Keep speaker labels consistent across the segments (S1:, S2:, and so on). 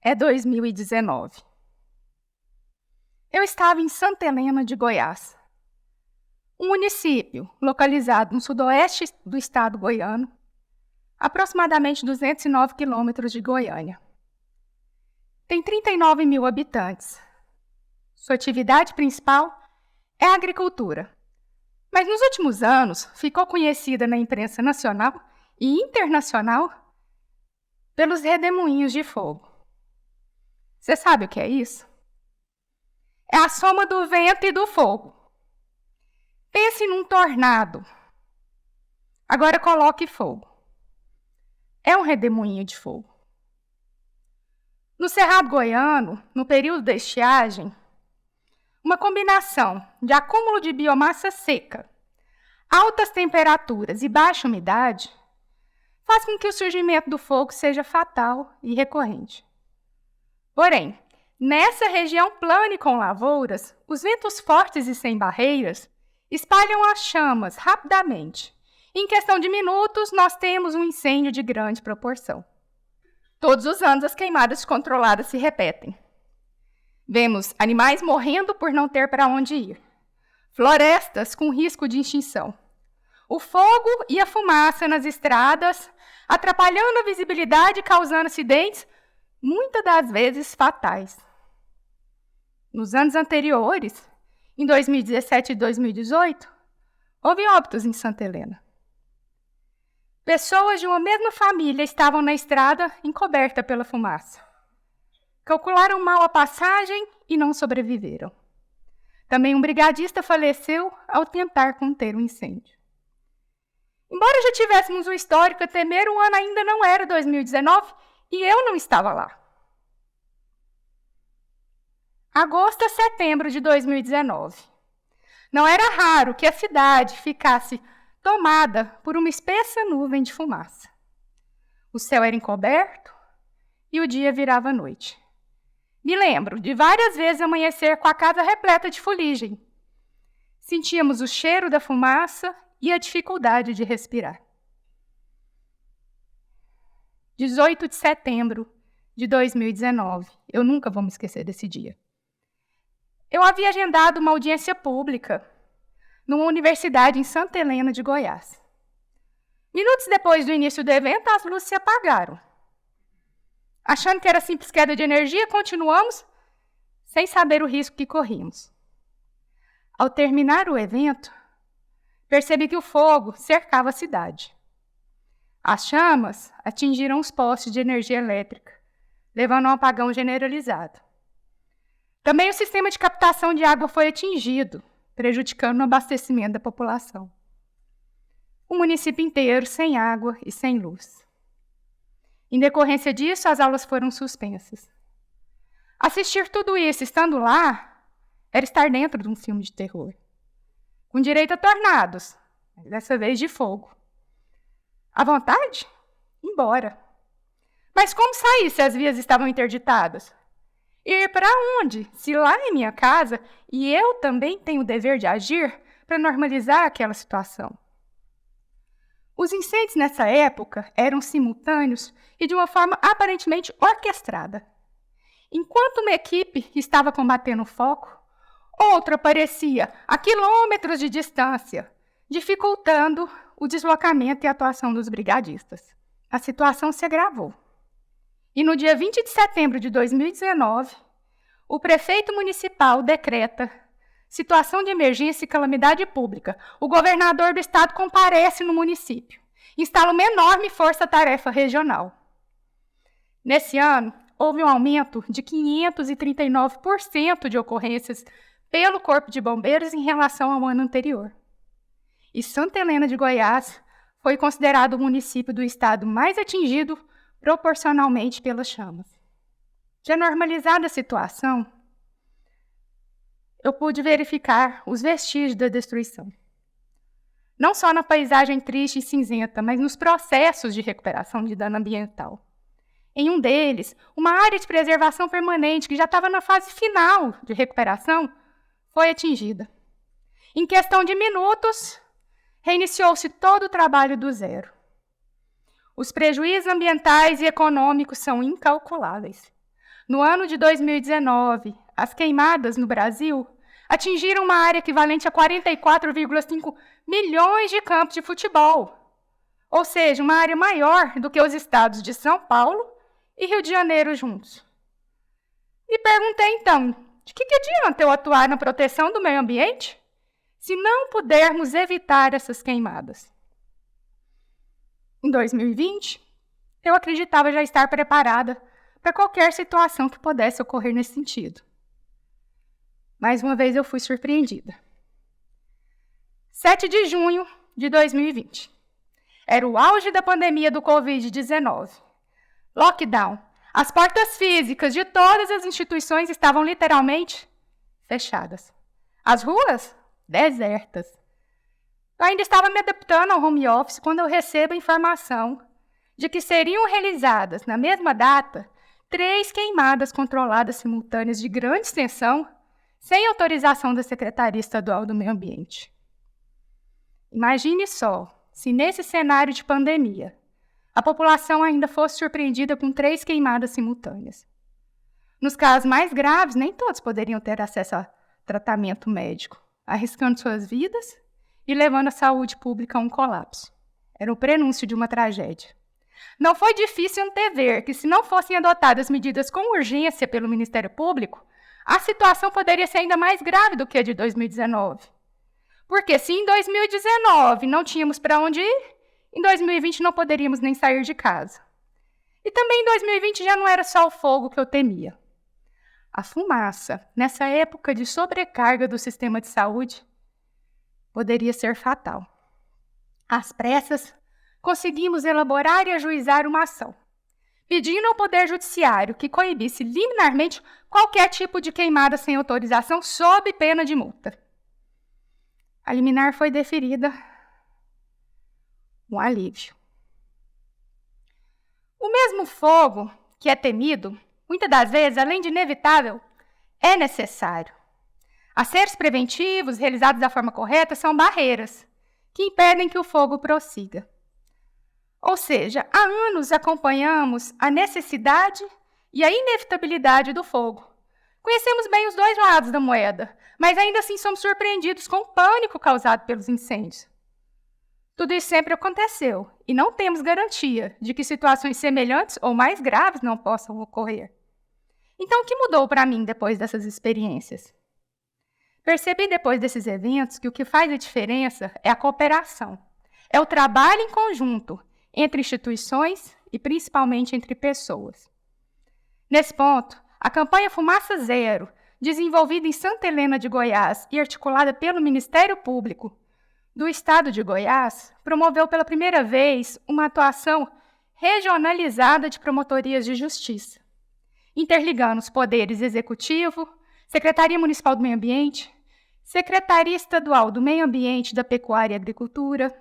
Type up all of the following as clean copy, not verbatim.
S1: é 2019. Eu estava em Santa Helena de Goiás, um município localizado no sudoeste do estado goiano, aproximadamente 209 quilômetros de Goiânia. Tem 39 mil habitantes. Sua atividade principal é a agricultura, mas nos últimos anos ficou conhecida na imprensa nacional e internacional pelos redemoinhos de fogo. Você sabe o que é isso? É a soma do vento e do fogo. Pense num tornado. Agora coloque fogo. É um redemoinho de fogo. No Cerrado Goiano, no período da estiagem, uma combinação de acúmulo de biomassa seca, altas temperaturas e baixa umidade faz com que o surgimento do fogo seja fatal e recorrente. Porém, nessa região plana e com lavouras, os ventos fortes e sem barreiras espalham as chamas rapidamente. Em questão de minutos, nós temos um incêndio de grande proporção. Todos os anos, as queimadas controladas se repetem. Vemos animais morrendo por não ter para onde ir. Florestas com risco de extinção. O fogo e a fumaça nas estradas, atrapalhando a visibilidade e causando acidentes, muitas das vezes fatais. Nos anos anteriores, em 2017 e 2018, houve óbitos em Santa Helena. Pessoas de uma mesma família estavam na estrada encoberta pela fumaça. Calcularam mal a passagem e não sobreviveram. Também um brigadista faleceu ao tentar conter o incêndio. Embora já tivéssemos um histórico a temer, o ano ainda não era 2019 e eu não estava lá. Agosto a setembro de 2019. Não era raro que a cidade ficasse tomada por uma espessa nuvem de fumaça. O céu era encoberto e o dia virava noite. Me lembro de várias vezes amanhecer com a casa repleta de fuligem. Sentíamos o cheiro da fumaça e a dificuldade de respirar. 18 de setembro de 2019. Eu nunca vou me esquecer desse dia. Eu havia agendado uma audiência pública numa universidade em Santa Helena de Goiás. Minutos depois do início do evento, as luzes se apagaram. Achando que era simples queda de energia, continuamos sem saber o risco que corríamos. Ao terminar o evento, percebi que o fogo cercava a cidade. As chamas atingiram os postes de energia elétrica, levando a um apagão generalizado. Também o sistema de captação de água foi atingido, prejudicando o abastecimento da população. O município inteiro sem água e sem luz. Em decorrência disso, as aulas foram suspensas. Assistir tudo isso estando lá era estar dentro de um filme de terror. Com direito a tornados, dessa vez de fogo. À vontade? Embora. Mas como sair se as vias estavam interditadas? Ir para onde, se lá é minha casa e eu também tenho o dever de agir para normalizar aquela situação? Os incêndios nessa época eram simultâneos e de uma forma aparentemente orquestrada. Enquanto uma equipe estava combatendo o foco, outra aparecia a quilômetros de distância, dificultando o deslocamento e a atuação dos brigadistas. A situação se agravou. E no dia 20 de setembro de 2019, o prefeito municipal decreta situação de emergência e calamidade pública. O governador do estado comparece no município. Instala uma enorme força-tarefa regional. Nesse ano, houve um aumento de 539% de ocorrências pelo Corpo de Bombeiros em relação ao ano anterior. E Santa Helena de Goiás foi considerado o município do estado mais atingido proporcionalmente pelas chamas. Já normalizada a situação, eu pude verificar os vestígios da destruição. Não só na paisagem triste e cinzenta, mas nos processos de recuperação de dano ambiental. Em um deles, uma área de preservação permanente, que já estava na fase final de recuperação, foi atingida. Em questão de minutos, reiniciou-se todo o trabalho do zero. Os prejuízos ambientais e econômicos são incalculáveis. No ano de 2019, as queimadas no Brasil atingiram uma área equivalente a 44,5 milhões de campos de futebol, ou seja, uma área maior do que os estados de São Paulo e Rio de Janeiro juntos. E perguntei então, de que adianta eu atuar na proteção do meio ambiente se não pudermos evitar essas queimadas? Em 2020, eu acreditava já estar preparada para qualquer situação que pudesse ocorrer nesse sentido. Mais uma vez eu fui surpreendida. 7 de junho de 2020. Era o auge da pandemia do Covid-19. Lockdown. As portas físicas de todas as instituições estavam literalmente fechadas. As ruas, desertas. Eu ainda estava me adaptando ao home office quando eu recebo a informação de que seriam realizadas, na mesma data, 3 queimadas controladas simultâneas de grande extensão, sem autorização da Secretaria Estadual do Meio Ambiente. Imagine só, se nesse cenário de pandemia, a população ainda fosse surpreendida com 3 queimadas simultâneas. Nos casos mais graves, nem todos poderiam ter acesso a tratamento médico, arriscando suas vidas e levando a saúde pública a um colapso. Era o prenúncio de uma tragédia. Não foi difícil antever que, se não fossem adotadas medidas com urgência pelo Ministério Público, a situação poderia ser ainda mais grave do que a de 2019. Porque se em 2019 não tínhamos para onde ir, em 2020 não poderíamos nem sair de casa. E também em 2020 já não era só o fogo que eu temia. A fumaça, nessa época de sobrecarga do sistema de saúde, poderia ser fatal. Às pressas, conseguimos elaborar e ajuizar uma ação, pedindo ao Poder Judiciário que coibisse liminarmente qualquer tipo de queimada sem autorização sob pena de multa. A liminar foi deferida. Um alívio. O mesmo fogo que é temido, muitas das vezes, além de inevitável, é necessário. Aceros preventivos realizados da forma correta são barreiras que impedem que o fogo prossiga. Ou seja, há anos acompanhamos a necessidade e a inevitabilidade do fogo. Conhecemos bem os 2 lados da moeda, mas ainda assim somos surpreendidos com o pânico causado pelos incêndios. Tudo isso sempre aconteceu e não temos garantia de que situações semelhantes ou mais graves não possam ocorrer. Então, o que mudou para mim depois dessas experiências? Percebi depois desses eventos que o que faz a diferença é a cooperação. É o trabalho em conjunto entre instituições e principalmente entre pessoas. Nesse ponto, a campanha Fumaça Zero, desenvolvida em Santa Helena de Goiás e articulada pelo Ministério Público do Estado de Goiás, promoveu pela primeira vez uma atuação regionalizada de promotorias de justiça, interligando os poderes Executivo, Secretaria Municipal do Meio Ambiente, Secretaria Estadual do Meio Ambiente, da Pecuária e Agricultura,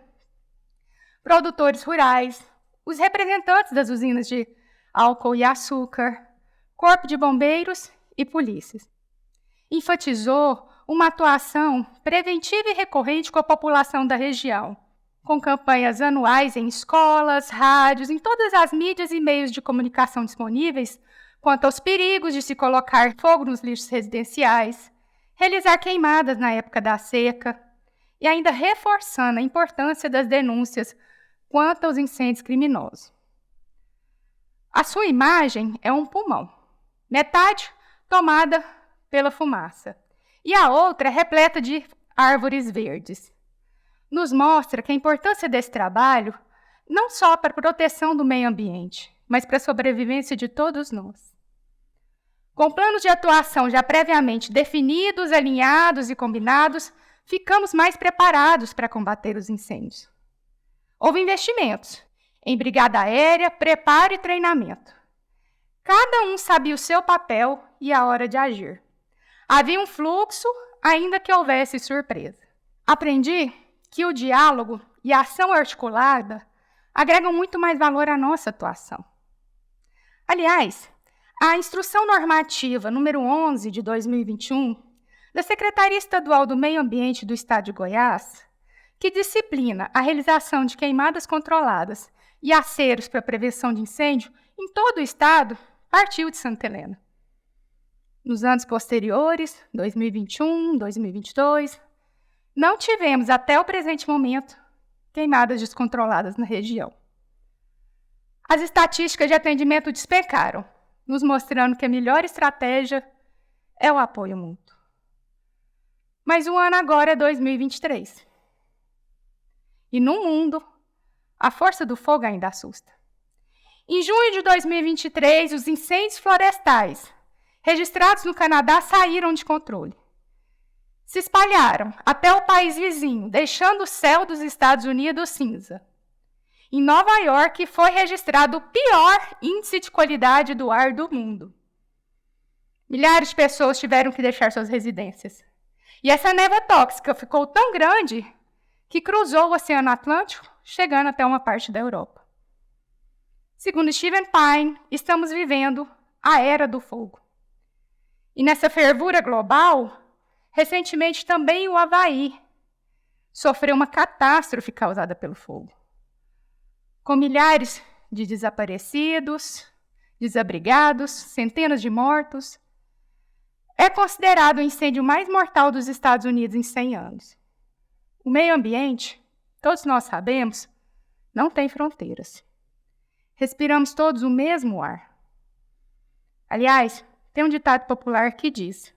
S1: produtores rurais, os representantes das usinas de álcool e açúcar, Corpo de Bombeiros e polícias. Enfatizou uma atuação preventiva e recorrente com a população da região, com campanhas anuais em escolas, rádios, em todas as mídias e meios de comunicação disponíveis quanto aos perigos de se colocar fogo nos lixos residenciais, realizar queimadas na época da seca e ainda reforçando a importância das denúncias quanto aos incêndios criminosos. A sua imagem é um pulmão, metade tomada pela fumaça e a outra repleta de árvores verdes. Nos mostra que a importância desse trabalho não só para a proteção do meio ambiente, mas para a sobrevivência de todos nós. Com planos de atuação já previamente definidos, alinhados e combinados, ficamos mais preparados para combater os incêndios. Houve investimentos em brigada aérea, preparo e treinamento. Cada um sabia o seu papel e a hora de agir. Havia um fluxo, ainda que houvesse surpresa. Aprendi que o diálogo e a ação articulada agregam muito mais valor à nossa atuação. Aliás, a Instrução Normativa número 11 de 2021, da Secretaria Estadual do Meio Ambiente do Estado de Goiás, que disciplina a realização de queimadas controladas e aceros para prevenção de incêndio em todo o estado, partiu de Santa Helena. Nos anos posteriores, 2021, 2022, não tivemos, até o presente momento, queimadas descontroladas na região. As estatísticas de atendimento despencaram, nos mostrando que a melhor estratégia é o apoio mútuo. Mas o ano agora é 2023. E no mundo, a força do fogo ainda assusta. Em junho de 2023, os incêndios florestais registrados no Canadá saíram de controle. Se espalharam até o país vizinho, deixando o céu dos Estados Unidos cinza. Em Nova York, foi registrado o pior índice de qualidade do ar do mundo. Milhares de pessoas tiveram que deixar suas residências. E essa névoa tóxica ficou tão grande que cruzou o Oceano Atlântico, chegando até uma parte da Europa. Segundo Steven Pine, estamos vivendo a era do fogo. E nessa fervura global, recentemente também o Havaí sofreu uma catástrofe causada pelo fogo, com milhares de desaparecidos, desabrigados, centenas de mortos. É considerado o incêndio mais mortal dos Estados Unidos em 100 anos. O meio ambiente, todos nós sabemos, não tem fronteiras. Respiramos todos o mesmo ar. Aliás, tem um ditado popular que diz: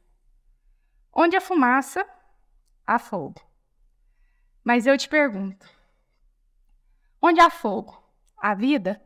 S1: onde há fumaça, há fogo. Mas eu te pergunto, onde há fogo, há vida?